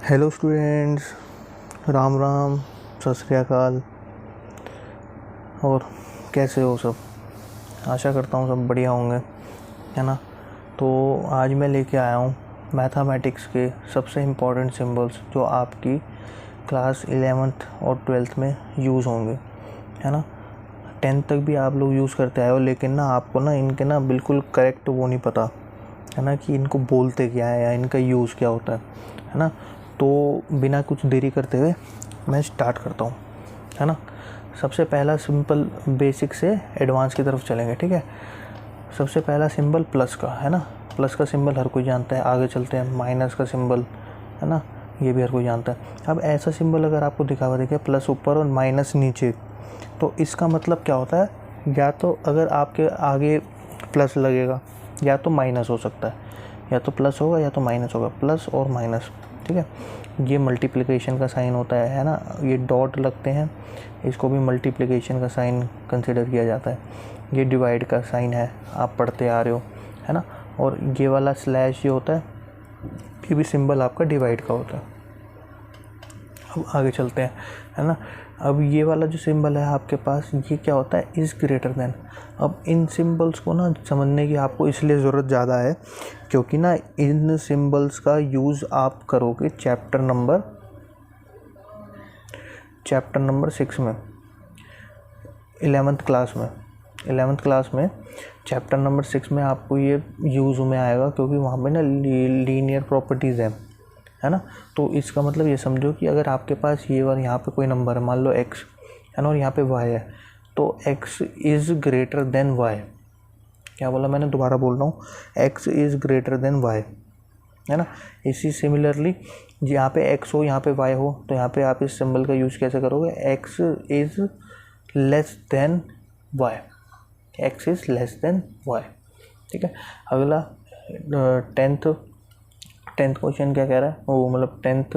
Hello students, Ram Ram, सत श्री अकाल। और कैसे हो सब? आशा करता हूँ सब बढ़िया होंगे, है ना। तो आज मैं लेके आया हूँ मैथमेटिक्स के सबसे इम्पोर्टेंट सिंबल्स जो आपकी क्लास 11th और 12th में यूज़ होंगे, है ना। 10th तक भी आप लोग यूज़ करते आए हो, लेकिन ना आपको ना इनके ना बिल्कुल करेक्ट वो नहीं पता, है ना, कि इनको बोलते क्या है या इनका यूज़ क्या होता है ना। तो बिना कुछ देरी करते हुए मैं स्टार्ट करता हूँ, है ना। सबसे पहला सिंपल बेसिक से एडवांस की तरफ चलेंगे, ठीक है। सबसे पहला सिंबल प्लस का, है ना। प्लस का सिंबल हर कोई जानता है। आगे चलते हैं, माइनस का सिंबल, है ना, ये भी हर कोई जानता है। अब ऐसा सिंबल अगर आपको दिखा हुआ दिखे प्लस ऊपर और माइनस नीचे, तो इसका मतलब क्या होता है? या तो अगर आपके आगे प्लस लगेगा या तो माइनस हो सकता है, या तो प्लस होगा या तो माइनस होगा, प्लस और माइनस, ठीक है। ये मल्टीप्लिकेशन का साइन होता है ना। ये डॉट लगते हैं, इसको भी मल्टीप्लिकेशन का साइन कंसिडर किया जाता है। ये डिवाइड का साइन है, आप पढ़ते आ रहे हो, है ना। और ये वाला स्लैश ये होता है, ये भी सिंबल आपका डिवाइड का होता है। अब आगे चलते हैं, है ना। अब ये वाला जो सिंबल है आपके पास, ये क्या होता है? Is greater then. अब इन सिंबल्स को ना समझने की आपको इसलिए ज़रूरत ज़्यादा है क्योंकि ना इन सिंबल्स का यूज़ आप करोगे चैप्टर नंबर 6 में, 11th क्लास में चैप्टर नंबर 6 में आपको ये यूज़ में आएगा, क्योंकि वहाँ पे ना लीनियर प्रॉपर्टीज़ है ना। तो इसका मतलब ये समझो कि अगर आपके पास ये और यहाँ पे कोई नंबर है, मान लो x, है ना, और यहाँ पे y है, तो x is greater then y। क्या बोला मैंने? दोबारा बोल रहा हूँ, x is greater then y, है ना। इसी सिमिलरली यहाँ पे x हो, यहाँ पे y हो, तो यहाँ पे आप इस सिंबल का यूज़ कैसे करोगे? x is less than y, x is less than y, ठीक है। अगला 10th क्वेश्चन क्या कह रहा है? वो मतलब 10th,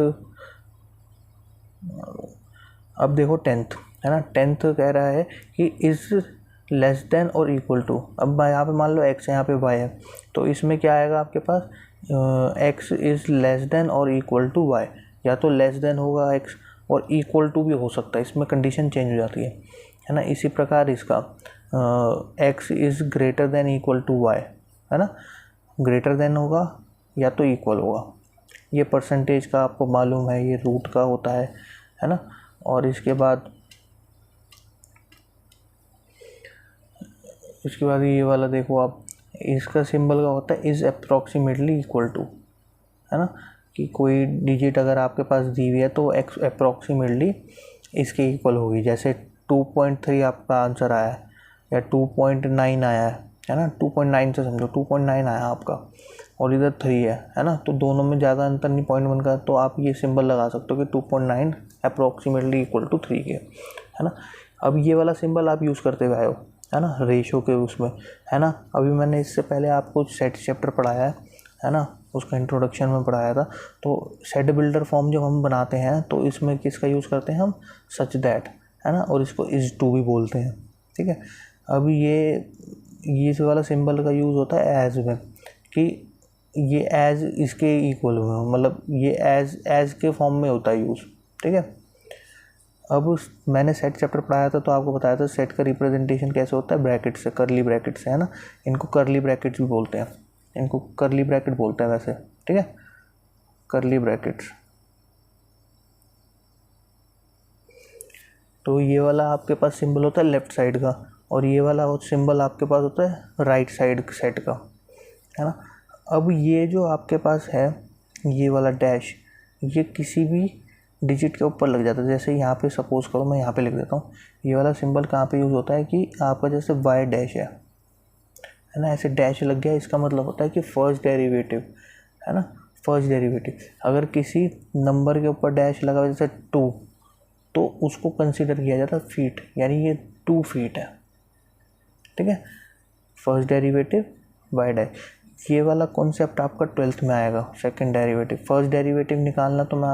अब देखो 10th, है ना। 10th कह रहा है कि इज़ लेस देन और इक्वल टू। अब यहाँ पे मान लो x है, यहाँ पे y है, तो इसमें क्या आएगा आपके पास? x इज़ लेस देन और इक्वल टू y। या तो लेस देन होगा x और इक्वल टू भी हो सकता है, इसमें कंडीशन चेंज हो जाती है ना। इसी प्रकार इसका x is greater than equal to y, है ना। ग्रेटर देन होगा या तो इक्वल होगा। ये परसेंटेज का आपको मालूम है, ये रूट का होता है ना। और इसके बाद ये वाला देखो आप, इसका सिंबल का होता है इज़ अप्रॉक्सीमेटली इक्वल टू, है ना। कि कोई डिजिट अगर आपके पास दी हुई है तो अप्रॉक्सीमेटली इसके इक्वल होगी। जैसे 2.3 आपका आंसर आया है या 2.9 आया है ना। 2.9 से समझो, 2.9 आया आपका और इधर 3 है ना। तो दोनों में ज़्यादा अंतर नहीं, 0.1 का, तो आप ये सिंबल लगा सकते हो कि 2.9 अप्रॉक्सीमेटली इक्वल टू 3 के, है ना। अब ये वाला सिंबल आप यूज़ करते हुए आए हो, है ना, रेशो के उसमें, है ना। अभी मैंने इससे पहले आपको सेट चैप्टर पढ़ाया है ना, उसका इंट्रोडक्शन में पढ़ाया था। तो सेट बिल्डर फॉर्म जब हम बनाते हैं तो इसमें किसका यूज़ करते हैं हम? सच दैट, है ना, और इसको इज़ टू भी बोलते हैं, ठीक है। अब ये वाला सिंबल का यूज़ होता है एज में, कि ये एज इसके इक्वल में, मतलब ये एज के फॉर्म में होता है यूज़, ठीक है। अब मैंने सेट चैप्टर पढ़ाया था तो आपको बताया था सेट का रिप्रेजेंटेशन कैसे होता है? ब्रैकेट से, करली ब्रैकेट से, है ना। इनको करली ब्रैकेट्स भी बोलते हैं, इनको करली ब्रैकेट बोलते हैं वैसे, ठीक है, करली ब्रैकेट्स। तो ये वाला आपके पास सिंबल होता है लेफ्ट साइड का, और ये वाला सिंबल आपके पास होता है राइट साइड सेट का, है ना। अब ये जो आपके पास है ये वाला डैश, ये किसी भी डिजिट के ऊपर लग जाता है। जैसे यहाँ पे सपोज करो, मैं यहाँ पे लिख देता हूँ, ये वाला सिंबल कहाँ पे यूज़ होता है? कि आपका जैसे y डैश है ना, ऐसे डैश लग गया, इसका मतलब होता है कि फर्स्ट डेरिवेटिव, है ना, फर्स्ट डेरिवेटिव। अगर किसी नंबर के ऊपर डैश लगा जैसे 2, तो उसको कंसिडर किया जाता है फीट, यानी ये 2 फीट है, ठीक है। फर्स्ट डेरिवेटिव y डैश, ये वाला कॉन्सेप्ट आपका 12th में आएगा। सेकंड डेरिवेटिव, फर्स्ट डेरिवेटिव निकालना तो मैं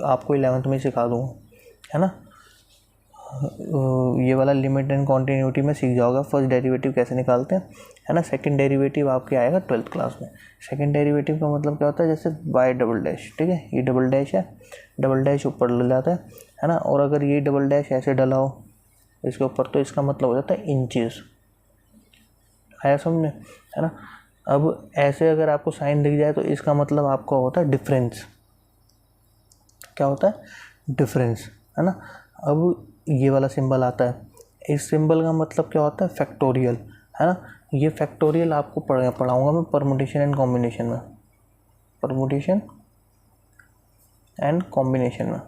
आपको 11th में सिखा दूँगा, है ना। ये वाला लिमिट एंड कॉन्टिन्यूटी में सीख जाओगे फर्स्ट डेरिवेटिव कैसे निकालते हैं, है ना। सेकंड डेरिवेटिव आपके आएगा 12th क्लास में। सेकंड डेरिवेटिव का मतलब क्या होता है, जैसे वाई डबल डैश, ठीक है, ये डबल डैश है, डबल डैश ऊपर डल जाता है ना। और अगर ये डबल डैश ऐसे डला हो इसके ऊपर तो इसका मतलब हो जाता है इंचेस। आया समझ, है ना। अब ऐसे अगर आपको साइन दिख जाए तो इसका मतलब आपका होता है डिफरेंस। क्या होता है, डिफरेंस, है ना। अब ये वाला सिंबल आता है, इस सिंबल का मतलब क्या होता है, फैक्टोरियल, है ना। ये फैक्टोरियल आपको पढ़ाऊंगा मैं परमुटेशन एंड कॉम्बिनेशन में, परमुटेशन एंड कॉम्बिनेशन में।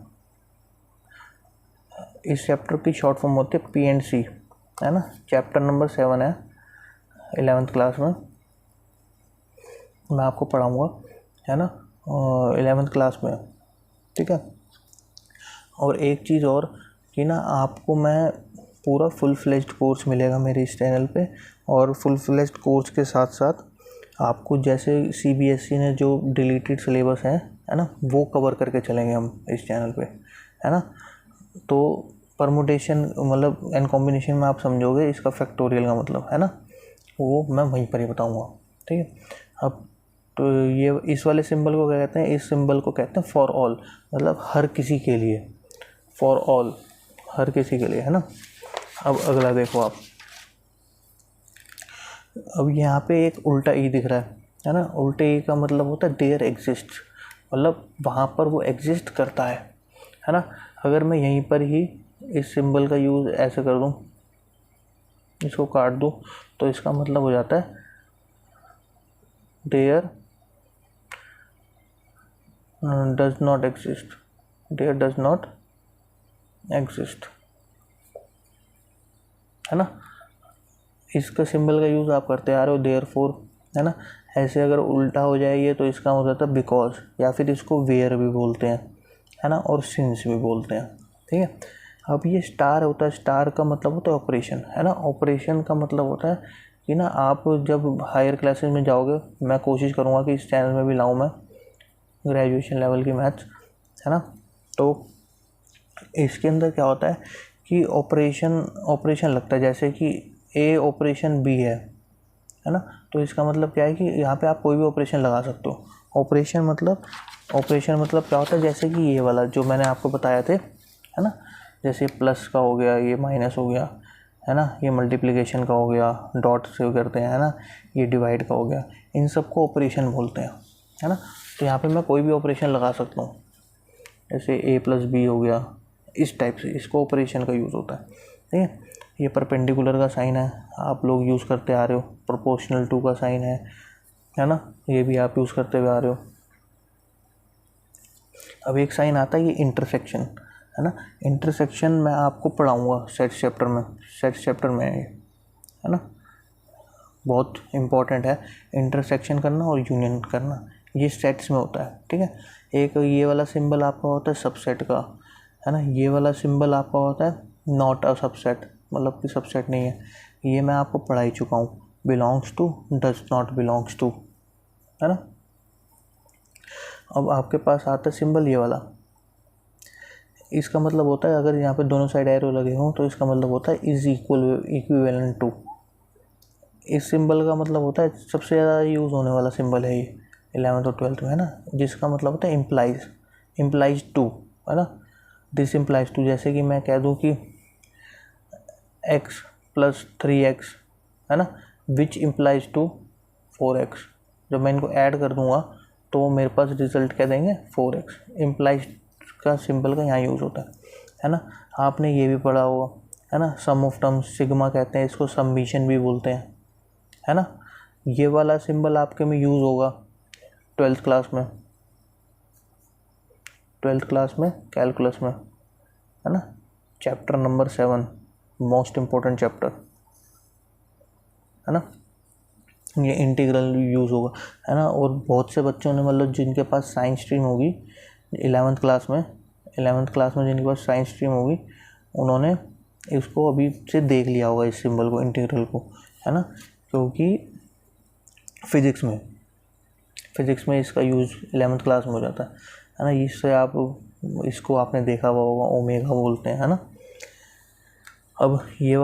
इस चैप्टर की शॉर्ट फॉर्म होती है PNC, है ना। चैप्टर नंबर 7 है 11th क्लास में, मैं आपको पढ़ाऊंगा, है ना, 11th क्लास में, ठीक है। और एक चीज़ और कि ना आपको मैं पूरा फुल फ्लेज्ड कोर्स मिलेगा मेरे इस चैनल पे, और फुल फ्लेज्ड कोर्स के साथ साथ आपको जैसे CBSE ने जो डिलीटेड सिलेबस है ना, वो कवर करके चलेंगे हम इस चैनल पे, है ना। तो परमुटेशन मतलब एंड कॉम्बिनेशन में आप समझोगे इसका फैक्टोरियल का मतलब, है ना, वो मैं वहीं पर ही बताऊँगा, ठीक है। अब तो ये इस वाले सिंबल को क्या कहते हैं, इस सिंबल को कहते हैं फॉर ऑल, मतलब हर किसी के लिए, फॉर ऑल, हर किसी के लिए, है ना। अब अगला देखो आप, अब यहाँ पे एक उल्टा ई दिख रहा है ना। उल्टे ई का मतलब होता है देयर एग्जिस्ट, मतलब वहाँ पर वो एग्जिस्ट करता है ना। अगर मैं यहीं पर ही इस सिंबल का यूज़ ऐसे कर दूँ, इसको काट दूँ, तो इसका मतलब हो जाता है there does not exist, there does not exist, है ना। इसका सिंबल का यूज़ आप करते आ रहे हो देयरफॉर, है ना। ऐसे अगर उल्टा हो जाए ये तो इसका हो जाता है बिकॉज, या फिर इसको वेयर भी बोलते हैं, है ना, और सिंस भी बोलते हैं, ठीक है। अब ये स्टार होता है, स्टार का मतलब होता है ऑपरेशन, है ना। ऑपरेशन का मतलब होता है कि ना आप जब हायर क्लासेस में जाओगे, मैं कोशिश करूँगा कि इस चैनल में भी लाऊँ मैं ग्रेजुएशन लेवल की मैथ्स, है ना। तो इसके अंदर क्या होता है कि ऑपरेशन लगता है, जैसे कि A ऑपरेशन B है ना। तो इसका मतलब क्या है कि यहाँ पे आप कोई भी ऑपरेशन लगा सकते हो। ऑपरेशन मतलब क्या होता है, जैसे कि ये वाला जो मैंने आपको बताया थे, है ना, जैसे प्लस का हो गया, ये माइनस हो गया, है ना, ये मल्टीप्लिकेशन का हो गया, डॉट से करते हैं, है ना, ये डिवाइड का हो गया, इन सबको ऑपरेशन बोलते हैं, है ना। तो यहाँ पे मैं कोई भी ऑपरेशन लगा सकता हूँ, जैसे A+B हो गया, इस टाइप से इसको ऑपरेशन का यूज़ होता है, ठीक है। ये परपेंडिकुलर का साइन है, आप लोग यूज़ करते आ रहे हो। प्रोपोर्शनल टू का साइन है ना, ये भी आप यूज़ करते हुए आ रहे हो। अब एक साइन आता है ये इंटरसेक्शन, है ना। इंटरसेक्शन मैं आपको पढ़ाऊँगा सेट्स चैप्टर में है ना। बहुत इम्पॉर्टेंट है इंटरसेक्शन करना और यूनियन करना, ये सेट्स में होता है, ठीक है। एक ये वाला सिंबल आपका होता है सबसेट का, है ना। ये वाला सिंबल आपका होता है नॉट अ सबसेट, मतलब कि सबसेट नहीं है, ये मैं आपको पढ़ा ही चुका हूँ। Belongs to, does not belongs to, है ना। अब आपके पास आता है सिंबल ये वाला, इसका मतलब होता है अगर यहाँ पे दोनों साइड एरो लगे हों तो इसका मतलब होता है इज इक्विवेलेंट टू। इस सिंबल का मतलब होता है सबसे ज़्यादा यूज़ होने वाला सिंबल है ये 11th और 12th में, है ना, जिसका मतलब होता है इम्प्लाइज टू, है ना। दिस इम्प्लाइज टू, जैसे कि मैं कह दूँ कि x + 3x, है ना, विच इम्प्लाइज टू 4x। जब मैं इनको ऐड कर दूंगा तो मेरे पास रिजल्ट क्या देंगे, 4x। इम्प्लाइज का सिंबल का यहाँ यूज़ होता है ना। आपने ये भी पढ़ा होगा, है ना, सम ऑफ टर्म्स, सिग्मा कहते हैं इसको, समीशन भी बोलते हैं, है ना। ये वाला सिंबल आपके में यूज़ होगा 12th क्लास में कैलकुलस में, है ना। Chapter number 7 most important chapter, है ना। ये इंटीग्रल यूज़ होगा, है ना। और बहुत से बच्चों ने, मतलब जिनके पास साइंस स्ट्रीम होगी 11th क्लास में जिनके पास साइंस स्ट्रीम होगी, उन्होंने इसको अभी से देख लिया होगा इस सिंबल को, इंटीग्रल को, है ना। क्योंकि फिज़िक्स में इसका यूज़ 11th क्लास में हो जाता है ना। इससे आप इसको आपने देखा हुआ होगा, ओमेगा बोलते हैं, है ना। अब ये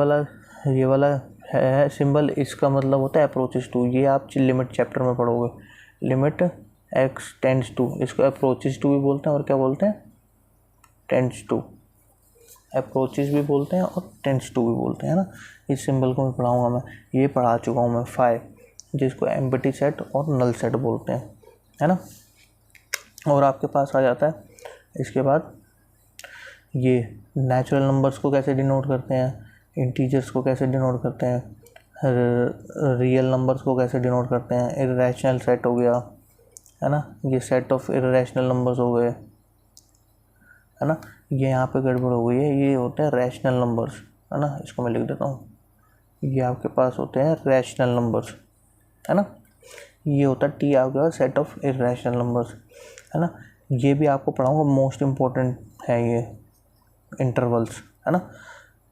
वाला है सिंबल, इसका मतलब होता है अप्रोचेस टू। ये आप लिमिट चैप्टर में पढ़ोगे, लिमिट x टेंड्स टू, इसको अप्रोचेस टू भी बोलते हैं और क्या बोलते हैं, टेंड्स टू। अप्रोचेस भी बोलते हैं और टेंड्स टू भी बोलते हैं ना। इस सिंबल को मैं पढ़ाऊँगा, मैं ये पढ़ा चुका हूँ मैं 5, जिसको एम्प्टी सेट और नल सेट बोलते हैं, है ना। और आपके पास आ जाता है इसके बाद ये नेचुरल नंबर्स को कैसे डिनोट करते हैं, इंटीजर्स को कैसे डिनोट करते हैं, रियल नंबर्स को कैसे डिनोट करते हैं। इर्रेशनल सेट हो गया, है ना, ये सेट ऑफ इर्रेशनल नंबर्स हो गए, है ना। ये यहाँ पे गड़बड़ हो गई है, ये होते हैं रैशनल नंबर्स, है ना। इसको मैं लिख देता हूँ, ये आपके पास होते हैं रैशनल नंबर्स, है ना। ये होता है टी आपके पास सेट ऑफ इर्रेशनल नंबर्स, है ना। ये भी आपको पढ़ाऊँगा, मोस्ट इम्पोर्टेंट है ये इंटरवल्स, है ना।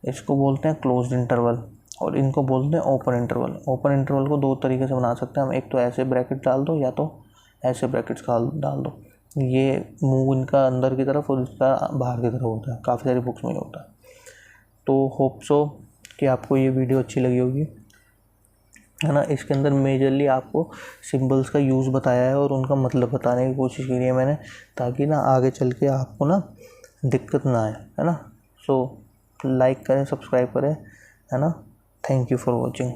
इसको बोलते हैं क्लोज्ड इंटरवल और इनको बोलते हैं ओपन इंटरवल। ओपन इंटरवल को दो तरीके से बना सकते हैं हम, एक तो ऐसे ब्रैकेट डाल दो या तो ऐसे ब्रैकेट्स डाल दो। ये मूव इनका अंदर की तरफ और इसका बाहर की तरफ होता है, काफ़ी सारी बुक्स में होता है। तो होप सो कि आपको ये वीडियो अच्छी लगी होगी, है ना। इसके अंदर मेजरली आपको सिंबल्स का यूज़ बताया है और उनका मतलब बताने की कोशिश की है मैंने, ताकि ना आगे चल के आपको ना दिक्कत ना आए, है ना। सो लाइक करें, सब्सक्राइब करें, है ना। Thank you for watching.